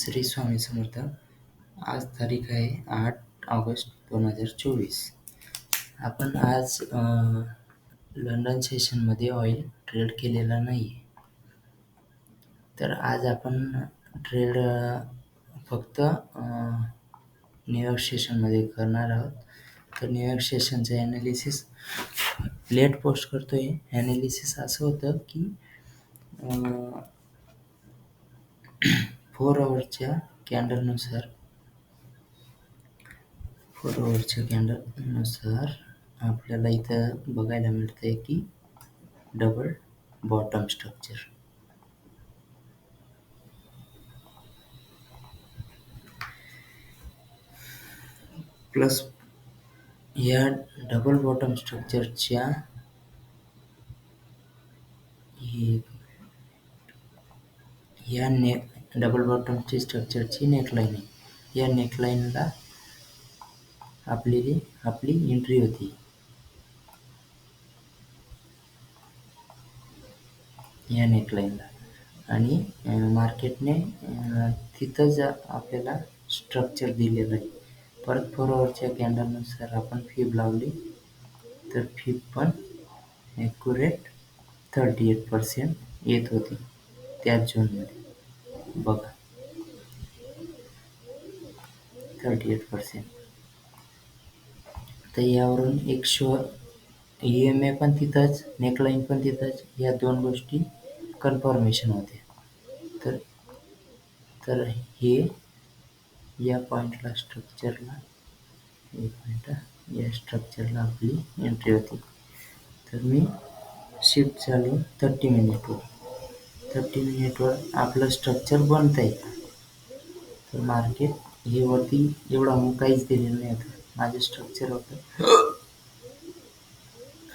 श्री स्वामी समर्थ. आज तारीख आहे 8 ऑगस्ट 2024. आपण आज लंडन सेशनमध्ये ऑइल ट्रेड केलेला नाही आहे. तर आज आपण ट्रेड फक्त न्यूयॉर्क सेशनमध्ये करणार आहोत. तर न्यूयॉर्क सेशनचं ॲनालिसिस लेट पोस्ट करतो आहे. ॲनालिसिस असं होतं की 4 आवर्सच्या कॅन्डलनुसार आपल्याला इथं बघायला मिळतं आहे की डबल बॉटम स्ट्रक्चर. प्लस या डबल बॉटम स्ट्रक्चरच्या डबल बॉटमची स्ट्रक्चरची नेकलाईन आहे. या नेकलाईनला आपली एंट्री होती. या नेकलाईनला आणि मार्केटने तिथंच आपल्याला स्ट्रक्चर दिलेलं आहे. परत 4 आवरच्या कॅन्डलनुसार आपण फिब लावली तर फिब पण ॲक्युरेट 38% येत होती त्याच झोनमध्ये. बघा 38%. तर यावरून एक EMA पण तिथंच, नेकलाईन पण तिथंच, या दोन गोष्टी कन्फर्मेशन होत्या. तर हे या पॉईंटला या स्ट्रक्चरला आपली एंट्री होती. तर मी शिफ्ट झालो 30 मिनिटवर आपलं स्ट्रक्चर बनतं आहे. तर मार्केट हे वरती एवढा काहीच दिलेलं नाही होतं. माझं स्ट्रक्चर होतं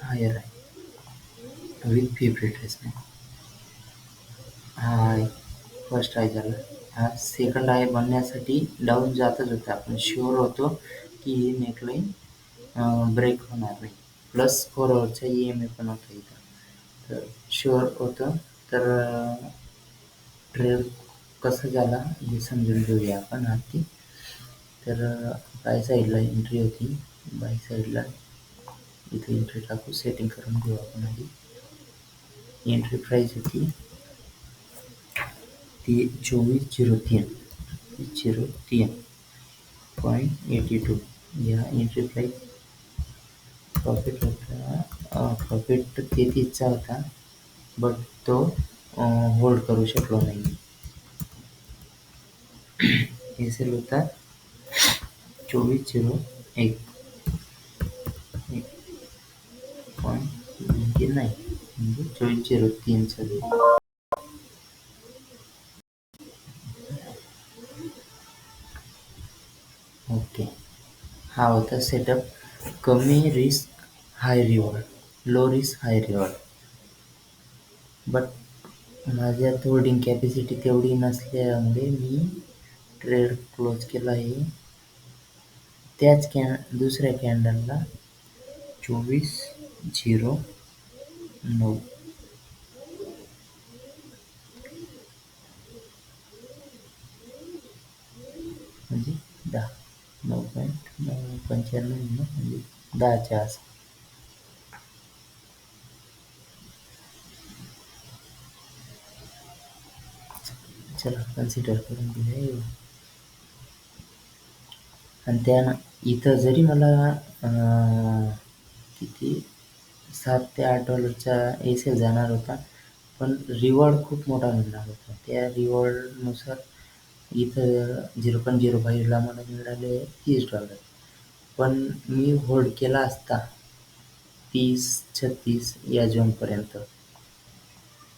हायर आहे विथ फिब रिट्रेसमेंट. हा आहे फर्स्ट हाय झाला. हा सेकंड हाय बनण्यासाठी डाऊन जातच होता. आपण शुअर होतो की ही नेकलाईन ब्रेक होणार नाही. प्लस 4 आवरचा EMA पण होता इथं. तर शुअर होतं. तर ट्रेड कसं झाला हे समजून घेऊया आपण आधी. तर बाय साईडला एंट्री होती. बाय साईडला इथे एंट्री टाकू, सेटिंग करून घेऊ आपण आधी. एंट्री प्राईस होती ती 2403.82. या एंट्री प्राईस. प्रॉफिट होता, प्रॉफिट 33चा होता, बट तो होल्ड करू शकलो नाही. एसएल होता 2401.99 म्हणजे 2403चा. ओके, हा होता सेटअप. कमी risk high reward, low risk high reward. But माझ्यात होल्डिंग कॅपॅसिटी तेवढी नसल्यामुळे मी ट्रेड क्लोज केला आहे. त्याच दुसऱ्या कॅन्डलला 2409 म्हणजे 9.95 म्हणजे 10च्या आस. चला कन्सिडर करून घेऊया. आणि त्या इथं जरी मला किती $7 ते $8चा एसएल जाणार होता, पण रिवॉर्ड खूप मोठा मिळणार होता. त्या रिवॉर्डनुसार इथं 0.05ला मला मिळाले $30. पण मी होल्ड केला असता 30-36 या झोनपर्यंत,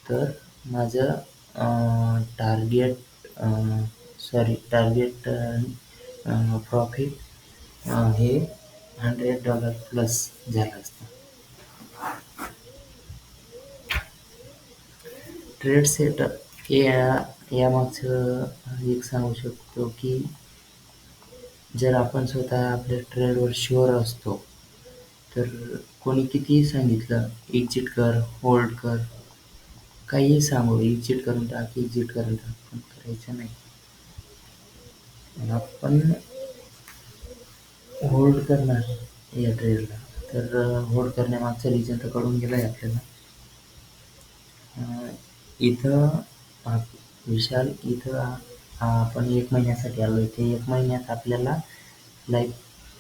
तर माझं टार्गेट प्रॉफिट हे $100 प्लस झालं असतं. ट्रेड सेटअप यामागचं एक सांगू शकतो की जर आपण स्वतः आपल्या ट्रेडवर शुअर असतो, तर कोणी कितीही सांगितलं एक्झिट कर, होल्ड कर, काहीही सांगू, एक्झिट करून टाक, पण करायचं नाही. आपण होल्ड करणार या ट्रेडला. तर होल्ड करण्यामागचा रिझन तर कळून गेला आहे आपल्याला. इथं विशाल इथं आपण 1 महिन्यासाठी आलो आहे. ते 1 महिन्यात आपल्याला लाईफ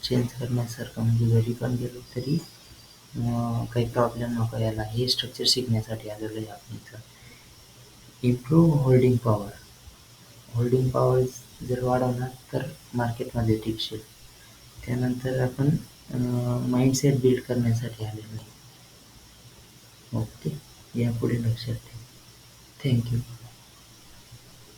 चेंज करण्यासारखं, म्हणजे घरी पण गेलो तरी काही प्रॉब्लेम नको यायला, हे स्ट्रक्चर शिकण्यासाठी आलेलो आहे आपण इथं. इम्प्रूव्ह होल्डिंग पॉवर जर वाढवणार तर मार्केटमध्ये टिकशील. त्यानंतर आपण माइंडसेट बिल्ड करण्यासाठी आलेलो आहे. ओके, यापुढे लक्षात ठेव. थँक्यू.